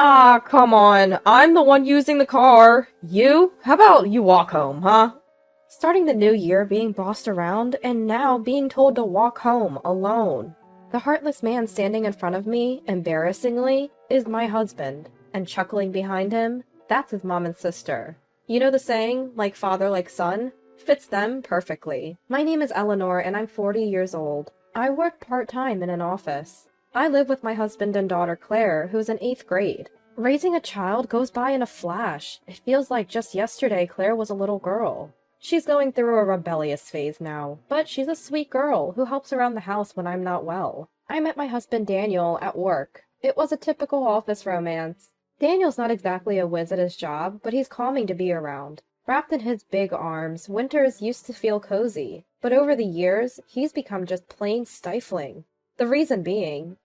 Ah, come on. I'm the one using the car. You? How about you walk home, huh? Starting the new year being bossed around, and now being told to walk home alone. The heartless man standing in front of me, embarrassingly, is my husband, and chuckling behind him, that's his mom and sister. You know the saying, like father, like son? Fits them perfectly. My name is Eleanor, and I'm 40 years old. I work part-time in an office. I live with my husband and daughter Claire, who's in 8th grade. Raising a child goes by in a flash. It feels like just yesterday Claire was a little girl. She's going through a rebellious phase now, but she's a sweet girl who helps around the house when I'm not well. I met my husband Daniel at work. It was a typical office romance. Daniel's not exactly a whiz at his job, but he's calming to be around. Wrapped in his big arms, winters used to feel cozy, but over the years, he's become just plain stifling. The reason being,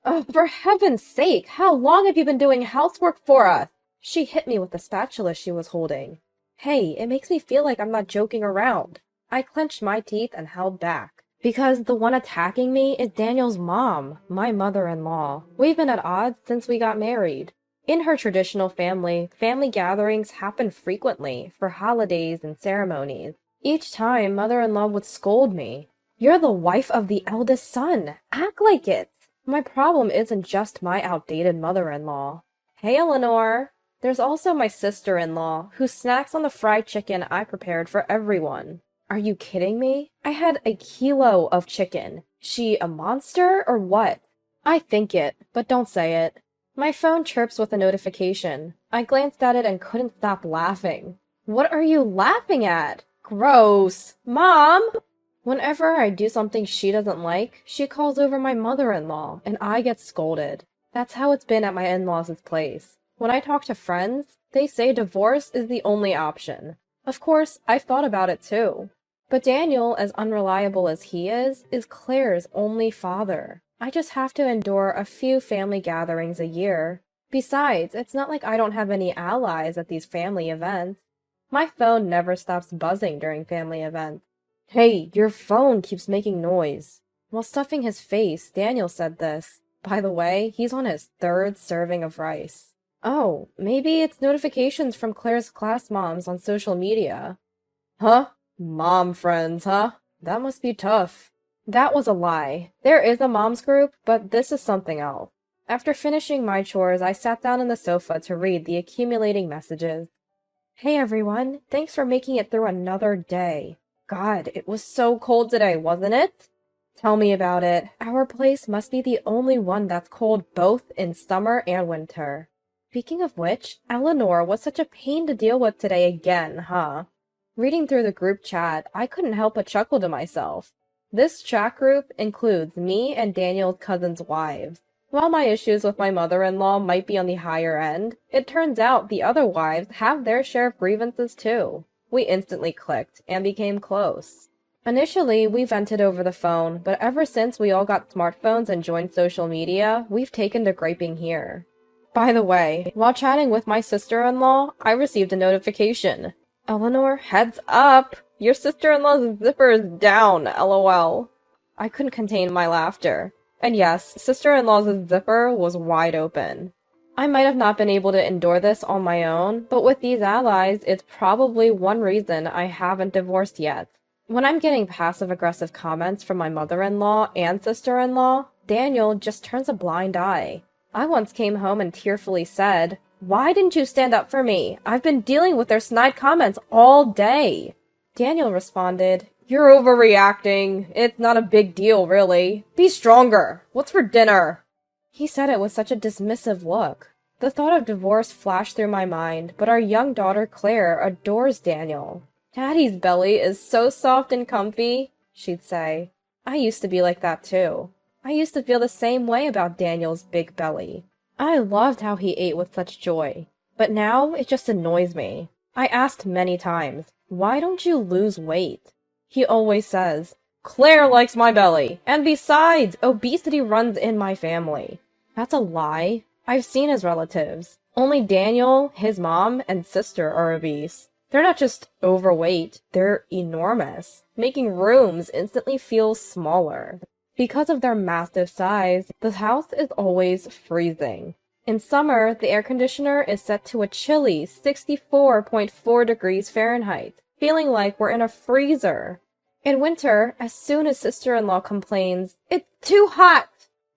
oh, for heaven's sake, how long have you been doing housework for us? She hit me with the spatula she was holding. Hey, it makes me feel like I'm not joking around. I clenched my teeth and held back. Because the one attacking me is Daniel's mom, my mother-in-law. We've been at odds since we got married. In her traditional family gatherings happen frequently for holidays and ceremonies. Each time, mother-in-law would scold me. You're the wife of the eldest son. Act like it. My problem isn't just my outdated mother-in-law. Hey, Eleanor. There's also my sister-in-law, who snacks on the fried chicken I prepared for everyone. Are you kidding me? I had a kilo of chicken. She a monster or what? I think it, but don't say it. My phone chirps with a notification. I glanced at it and couldn't stop laughing. What are you laughing at? Gross. Mom! Whenever I do something she doesn't like, she calls over my mother-in-law, and I get scolded. That's how it's been at my in-laws' place. When I talk to friends, they say divorce is the only option. Of course, I've thought about it too. But Daniel, as unreliable as he is Claire's only father. I just have to endure a few family gatherings a year. Besides, it's not like I don't have any allies at these family events. My phone never stops buzzing during family events. Hey, your phone keeps making noise. While stuffing his face, Daniel said this. By the way, he's on his 3rd serving of rice. Oh, maybe it's notifications from Claire's class moms on social media. Huh? Mom friends, huh? That must be tough. That was a lie. There is a mom's group, but this is something else. After finishing my chores, I sat down on the sofa to read the accumulating messages. Hey everyone, thanks for making it through another day. God, it was so cold today, wasn't it? Tell me about it. Our place must be the only one that's cold both in summer and winter. Speaking of which, Eleanor was such a pain to deal with today again, huh? Reading through the group chat, I couldn't help but chuckle to myself. This chat group includes me and Daniel's cousins' wives. While my issues with my mother-in-law might be on the higher end, it turns out the other wives have their share of grievances too. We instantly clicked and became close. Initially, we vented over the phone, but ever since we all got smartphones and joined social media, we've taken to griping here. By the way, while chatting with my sister-in-law, I received a notification. Eleanor, heads up! Your sister-in-law's zipper is down, lol. I couldn't contain my laughter. And yes, sister-in-law's zipper was wide open. I might have not been able to endure this on my own, but with these allies, it's probably one reason I haven't divorced yet. When I'm getting passive-aggressive comments from my mother-in-law and sister-in-law, Daniel just turns a blind eye. I once came home and tearfully said, "Why didn't you stand up for me? I've been dealing with their snide comments all day." Daniel responded, "You're overreacting. It's not a big deal, really. Be stronger. What's for dinner?" He said it with such a dismissive look. The thought of divorce flashed through my mind, but our young daughter Claire adores Daniel. "Daddy's belly is so soft and comfy," she'd say. I used to be like that too. I used to feel the same way about Daniel's big belly. I loved how he ate with such joy. But now it just annoys me. I asked many times, "Why don't you lose weight?" He always says, "Claire likes my belly, and besides, obesity runs in my family." That's a lie. I've seen his relatives. Only Daniel, his mom, and sister are obese. They're not just overweight, they're enormous, making rooms instantly feel smaller. Because of their massive size, the house is always freezing. In summer, the air conditioner is set to a chilly 64.4 degrees Fahrenheit, feeling like we're in a freezer. In winter, as soon as sister-in-law complains, "It's too hot,"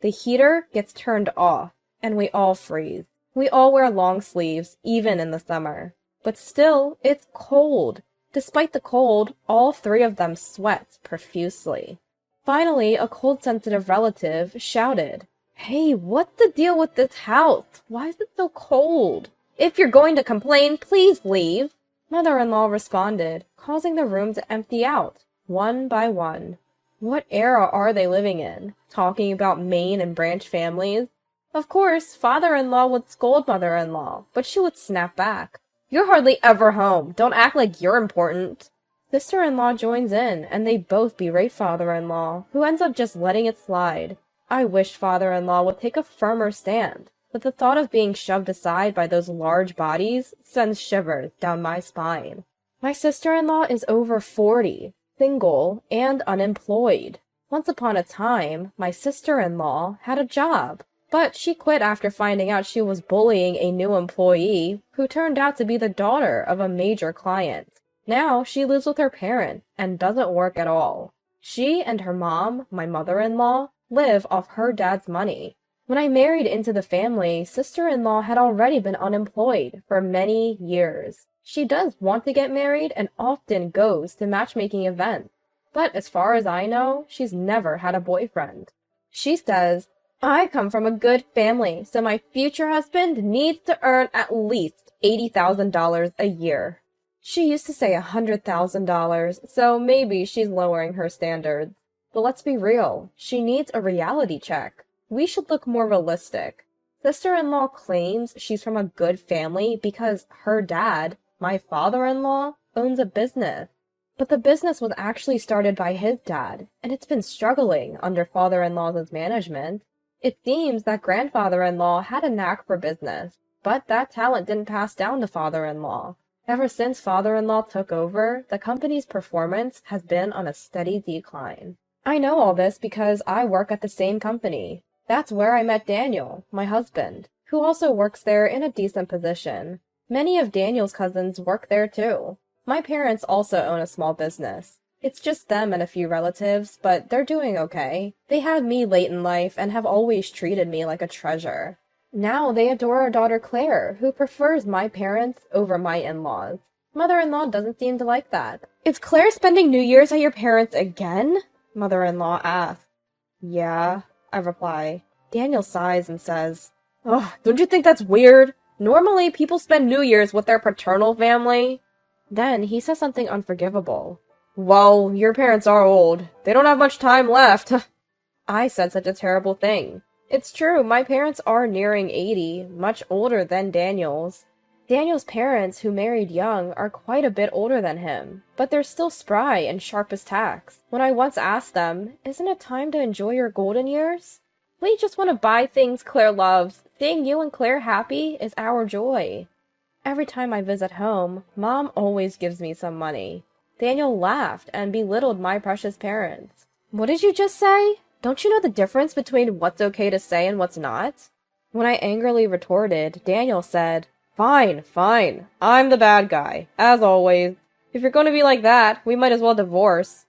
the heater gets turned off, and we all freeze. We all wear long sleeves, even in the summer. But still, it's cold. Despite the cold, all three of them sweat profusely. Finally, a cold-sensitive relative shouted, "Hey, what's the deal with this house? Why is it so cold? If you're going to complain, please leave." Mother-in-law responded, causing the room to empty out, one by one. What era are they living in? Talking about main and branch families? Of course, father-in-law would scold mother-in-law, but she would snap back. "You're hardly ever home. Don't act like you're important." Sister-in-law joins in, and they both berate father-in-law, who ends up just letting it slide. I wish father-in-law would take a firmer stand, but the thought of being shoved aside by those large bodies sends shivers down my spine. My sister-in-law is over 40, single, and unemployed. Once upon a time, my sister-in-law had a job, but she quit after finding out she was bullying a new employee who turned out to be the daughter of a major client. Now she lives with her parents and doesn't work at all. She and her mom, my mother-in-law, live off her dad's money. When I married into the family, sister-in-law had already been unemployed for many years. She does want to get married and often goes to matchmaking events, but as far as I know, she's never had a boyfriend. She says, "I come from a good family, so my future husband needs to earn at least $80,000 a year." She used to say $100,000, so maybe she's lowering her standards. But let's be real, she needs a reality check. We should look more realistic. Sister-in-law claims she's from a good family because her dad, my father-in-law, owns a business. But the business was actually started by his dad, and it's been struggling under father-in-law's management. It seems that grandfather-in-law had a knack for business, but that talent didn't pass down to father-in-law. Ever since father-in-law took over, the company's performance has been on a steady decline. I know all this because I work at the same company. That's where I met Daniel, my husband, who also works there in a decent position. Many of Daniel's cousins work there too. My parents also own a small business. It's just them and a few relatives, but they're doing okay. They had me late in life and have always treated me like a treasure. Now they adore our daughter Claire, who prefers my parents over my in-laws. Mother-in-law doesn't seem to like that. "Is Claire spending New Year's at your parents' again?" Mother-in-law asks. "Yeah," I reply. Daniel sighs and says, "Oh, don't you think that's weird? Normally people spend New Year's with their paternal family." Then he says something unforgivable. "Well, your parents are old. They don't have much time left." I said such a terrible thing. It's true, my parents are nearing 80, much older than Daniel's. Daniel's parents, who married young, are quite a bit older than him, but they're still spry and sharp as tacks. When I once asked them, "Isn't it time to enjoy your golden years?" "We just want to buy things Claire loves. Seeing you and Claire happy is our joy." Every time I visit home, Mom always gives me some money. Daniel laughed and belittled my precious parents. "What did you just say? Don't you know the difference between what's okay to say and what's not?" When I angrily retorted, Daniel said, Fine, fine. I'm the bad guy, as always. If you're going to be like that, we might as well divorce."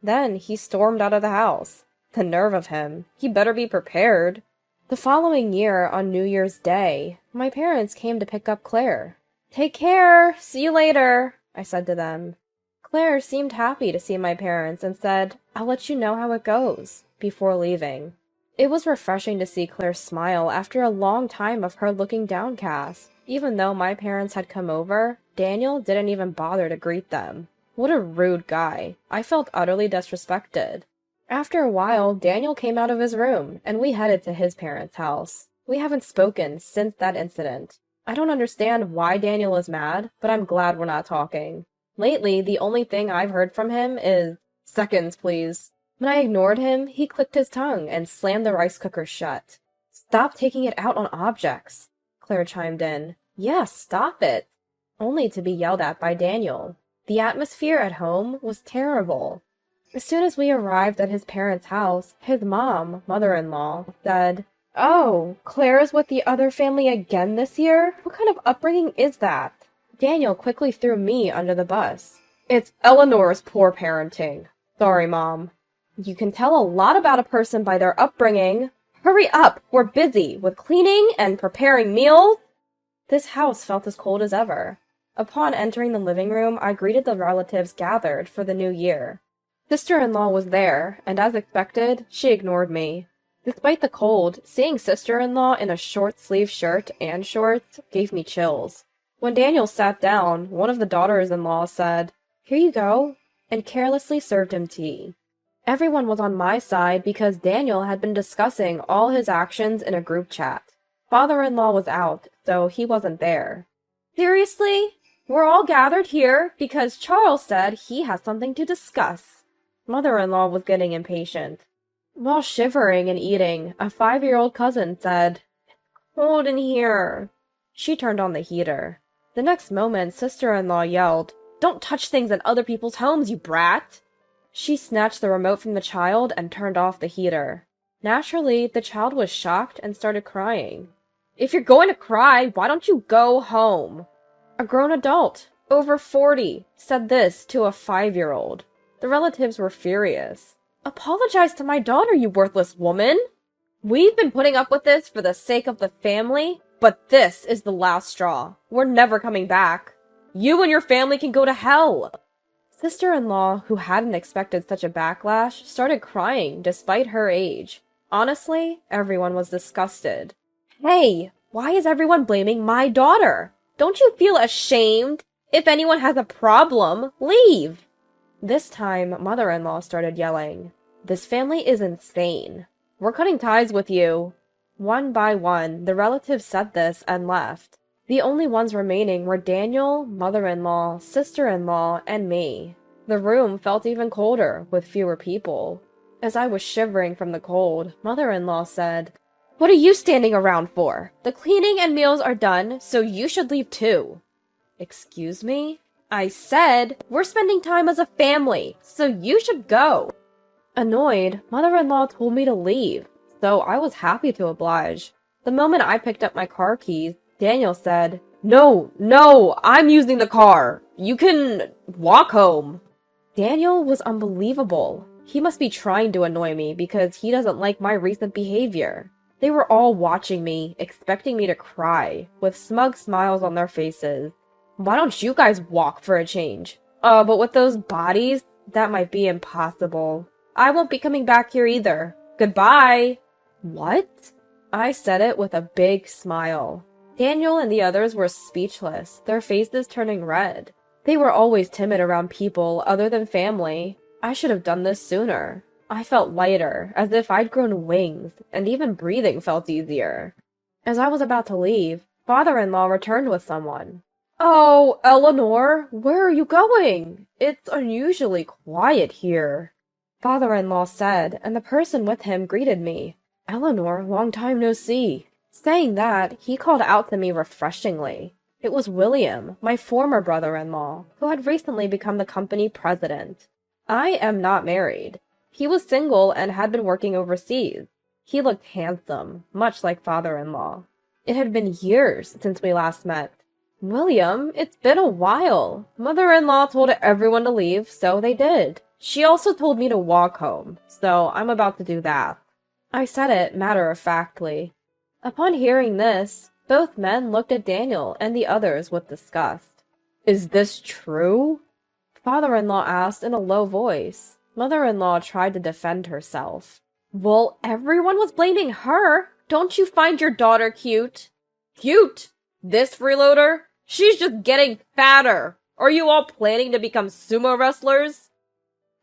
Then he stormed out of the house. The nerve of him. He better be prepared. The following year, on New Year's Day, my parents came to pick up Claire. "Take care! See you later!" I said to them. Claire seemed happy to see my parents and said, "I'll let you know how it goes," before leaving. It was refreshing to see Claire smile after a long time of her looking downcast. Even though my parents had come over, Daniel didn't even bother to greet them. What a rude guy. I felt utterly disrespected. After a while, Daniel came out of his room, and we headed to his parents' house. We haven't spoken since that incident. I don't understand why Daniel is mad, but I'm glad we're not talking. Lately, the only thing I've heard from him is, "Seconds, please." When I ignored him, he clicked his tongue and slammed the rice cooker shut. "Stop taking it out on objects," Claire chimed in. "Yes, stop it." Only to be yelled at by Daniel. The atmosphere at home was terrible. As soon as we arrived at his parents' house, his mom, mother-in-law, said, Oh, Claire's with the other family again this year? What kind of upbringing is that? Daniel quickly threw me under the bus. It's Eleanor's poor parenting. Sorry, Mom. You can tell a lot about a person by their upbringing. Hurry up! We're busy with cleaning and preparing meals. This house felt as cold as ever. Upon entering the living room, I greeted the relatives gathered for the new year. Sister-in-law was there, and as expected, she ignored me. Despite the cold, seeing sister-in-law in a short-sleeved shirt and shorts gave me chills. When Daniel sat down, one of the daughters-in-law said, "Here you go," and carelessly served him tea. Everyone was on my side because Daniel had been discussing all his actions in a group chat. Father-in-law was out, so he wasn't there. Seriously? We're all gathered here because Charles said he has something to discuss. Mother-in-law was getting impatient. While shivering and eating, a 5-year-old cousin said, "It's cold in here." She turned on the heater. The next moment, sister-in-law yelled, "Don't touch things in other people's homes, you brat!" She snatched the remote from the child and turned off the heater. Naturally, the child was shocked and started crying. "If you're going to cry, why don't you go home?" A grown adult, over 40, said this to a 5-year-old. The relatives were furious. "Apologize to my daughter, you worthless woman! We've been putting up with this for the sake of the family, but this is the last straw. We're never coming back. You and your family can go to hell!" Sister-in-law, who hadn't expected such a backlash, started crying despite her age. Honestly, everyone was disgusted. Hey, why is everyone blaming my daughter? Don't you feel ashamed? If anyone has a problem, leave! This time, mother-in-law started yelling. "This family is insane. We're cutting ties with you." One by one, the relatives said this and left. The only ones remaining were Daniel, mother-in-law, sister-in-law, and me. The room felt even colder, with fewer people. As I was shivering from the cold, mother-in-law said, "What are you standing around for? The cleaning and meals are done, so you should leave too." Excuse me? I said, we're spending time as a family, so you should go. Annoyed, mother-in-law told me to leave, so I was happy to oblige. The moment I picked up my car keys, Daniel said, No, I'm using the car. You can walk home." Daniel was unbelievable. He must be trying to annoy me because he doesn't like my recent behavior. They were all watching me, expecting me to cry, with smug smiles on their faces. Why don't you guys walk for a change? But with those bodies, that might be impossible. I won't be coming back here either. Goodbye. What? I said it with a big smile. Daniel and the others were speechless, their faces turning red. They were always timid around people other than family. I should have done this sooner. I felt lighter, as if I'd grown wings, and even breathing felt easier. As I was about to leave, father-in-law returned with someone. "Oh, Eleanor, where are you going? It's unusually quiet here," father-in-law said, and the person with him greeted me. "Eleanor, long time no see." Saying that, he called out to me refreshingly. It was William, my former brother-in-law, who had recently become the company president. I am not married. He was single and had been working overseas. He looked handsome, much like father-in-law. It had been years since we last met. "William, it's been a while. Mother-in-law told everyone to leave, so they did. She also told me to walk home, so I'm about to do that." I said it matter-of-factly. Upon hearing this, both men looked at Daniel and the others with disgust. "Is this true?" Father-in-law asked in a low voice. Mother-in-law tried to defend herself. "Well, everyone was blaming her. Don't you find your daughter cute?" "Cute? This freeloader? She's just getting fatter. Are you all planning to become sumo wrestlers?"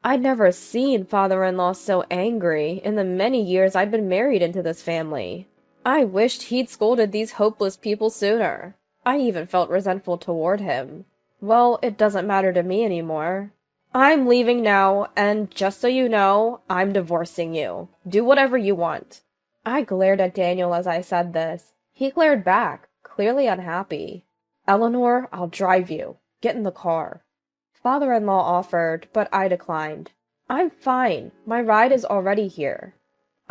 I'd never seen father-in-law so angry in the many years I'd been married into this family. I wished he'd scolded these hopeless people sooner. I even felt resentful toward him. Well, it doesn't matter to me anymore. I'm leaving now, and just so you know, I'm divorcing you. Do whatever you want. I glared at Daniel as I said this. He glared back, clearly unhappy. "Eleanor, I'll drive you. Get in the car." Father-in-law offered, but I declined. "I'm fine. My ride is already here."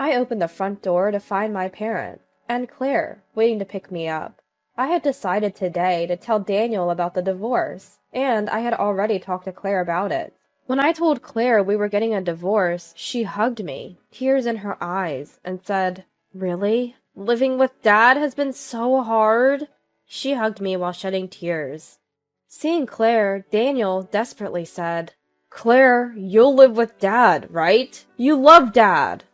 I opened the front door to find my parents, and Claire, waiting to pick me up. I had decided today to tell Daniel about the divorce, and I had already talked to Claire about it. When I told Claire we were getting a divorce, she hugged me, tears in her eyes, and said, "Really? Living with Dad has been so hard?" She hugged me while shedding tears. Seeing Claire, Daniel desperately said, "Claire, you'll live with Dad, right? You love Dad."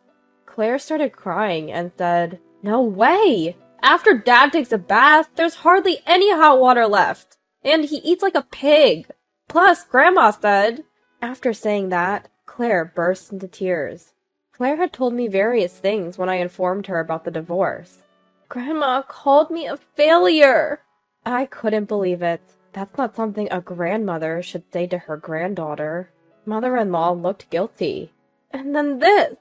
Claire started crying and said, "No way! After Dad takes a bath, there's hardly any hot water left, and he eats like a pig. Plus, Grandma said—" After saying that, Claire burst into tears. Claire had told me various things when I informed her about the divorce. "Grandma called me a failure." I couldn't believe it. That's not something a grandmother should say to her granddaughter. Mother-in-law looked guilty. And then this!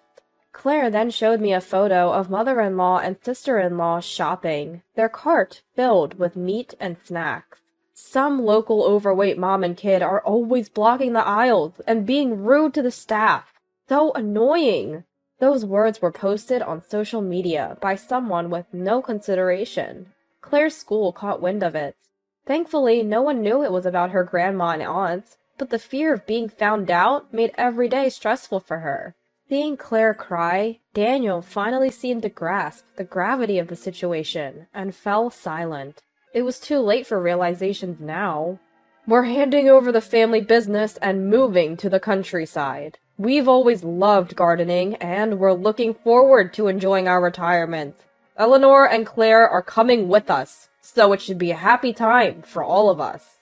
Claire then showed me a photo of mother-in-law and sister-in-law shopping, their cart filled with meat and snacks. Some local overweight mom and kid are always blocking the aisles and being rude to the staff. So annoying! Those words were posted on social media by someone with no consideration. Claire's school caught wind of it. Thankfully, no one knew it was about her grandma and aunts, but the fear of being found out made every day stressful for her. Seeing Claire cry, Daniel finally seemed to grasp the gravity of the situation and fell silent. It was too late for realizations now. "We're handing over the family business and moving to the countryside. We've always loved gardening, and we're looking forward to enjoying our retirement. Eleanor and Claire are coming with us, so it should be a happy time for all of us."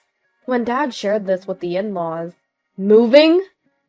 When Dad shared this with the in-laws, "Moving?"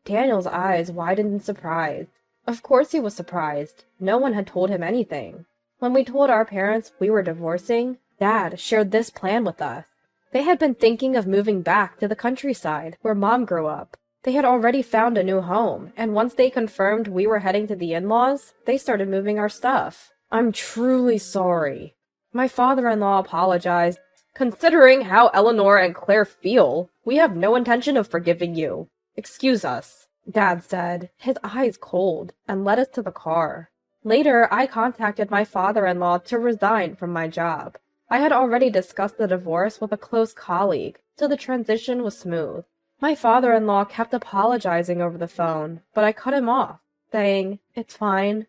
Daniel's eyes widened in surprise. Of course he was surprised. No one had told him anything. When we told our parents we were divorcing, Dad shared this plan with us. They had been thinking of moving back to the countryside, where Mom grew up. They had already found a new home, and once they confirmed we were heading to the in-laws, they started moving our stuff. "I'm truly sorry." My father-in-law apologized. "Considering how Eleanor and Claire feel, we have no intention of forgiving you. Excuse us," Dad said, his eyes cold, and led us to the car. Later, I contacted my father-in-law to resign from my job. I had already discussed the divorce with a close colleague, so the transition was smooth. My father-in-law kept apologizing over the phone, but I cut him off, saying, "It's fine."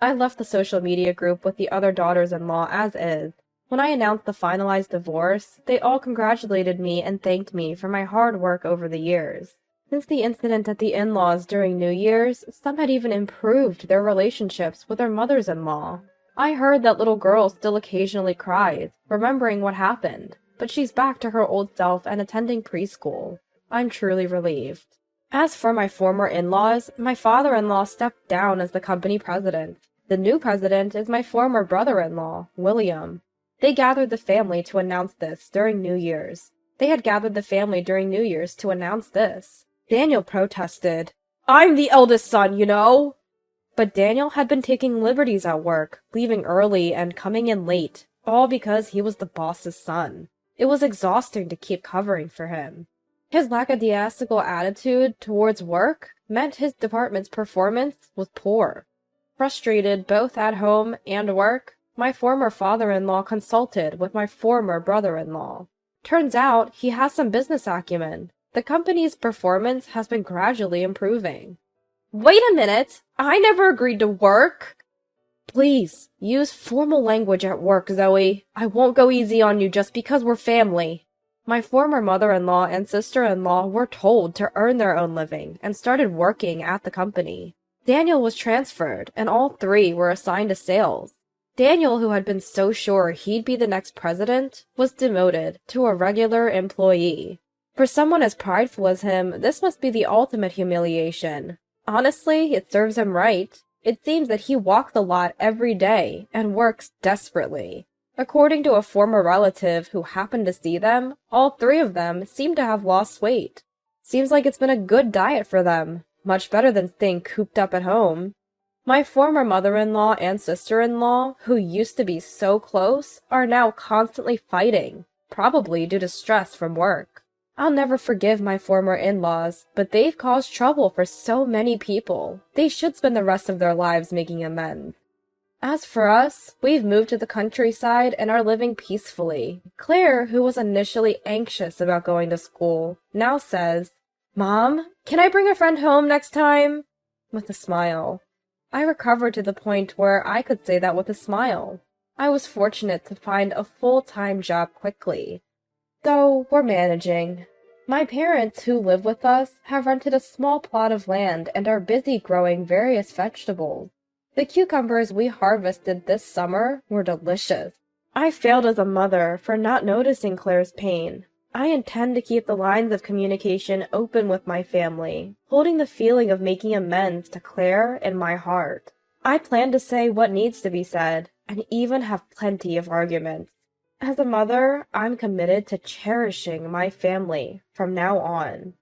I left the social media group with the other daughters-in-law as is. When I announced the finalized divorce, they all congratulated me and thanked me for my hard work over the years. Since the incident at the in-laws during New Year's, some had even improved their relationships with their mothers-in-law. I heard that little girl still occasionally cries, remembering what happened, but she's back to her old self and attending preschool. I'm truly relieved. As for my former in-laws, my father-in-law stepped down as the company president. The new president is my former brother-in-law, William. They gathered the family to announce this during New Year's. They had gathered the family during New Year's to announce this. Daniel protested, "I'm the eldest son, you know!" But Daniel had been taking liberties at work, leaving early and coming in late, all because he was the boss's son. It was exhausting to keep covering for him. His lackadaisical attitude towards work meant his department's performance was poor. Frustrated both at home and work, my former father-in-law consulted with my former brother-in-law. Turns out he has some business acumen. The company's performance has been gradually improving. "Wait a minute! I never agreed to work!" "Please, use formal language at work, Zoe. I won't go easy on you just because we're family." My former mother-in-law and sister-in-law were told to earn their own living and started working at the company. Daniel was transferred, and all three were assigned to sales. Daniel, who had been so sure he'd be the next president, was demoted to a regular employee. For someone as prideful as him, this must be the ultimate humiliation. Honestly, it serves him right. It seems that he walks a lot every day and works desperately. According to a former relative who happened to see them, all three of them seem to have lost weight. Seems like it's been a good diet for them, much better than staying cooped up at home. My former mother-in-law and sister-in-law, who used to be so close, are now constantly fighting, probably due to stress from work. I'll never forgive my former in-laws, but they've caused trouble for so many people. They should spend the rest of their lives making amends. As for us, we've moved to the countryside and are living peacefully. Claire, who was initially anxious about going to school, now says, "Mom, can I bring a friend home next time?" With a smile. I recovered to the point where I could say that with a smile. I was fortunate to find a full-time job quickly. Though we're managing. My parents, who live with us, have rented a small plot of land and are busy growing various vegetables. The cucumbers we harvested this summer were delicious. I failed as a mother for not noticing Claire's pain. I intend to keep the lines of communication open with my family, holding the feeling of making amends to Claire in my heart. I plan to say what needs to be said, and even have plenty of arguments. As a mother, I'm committed to cherishing my family from now on.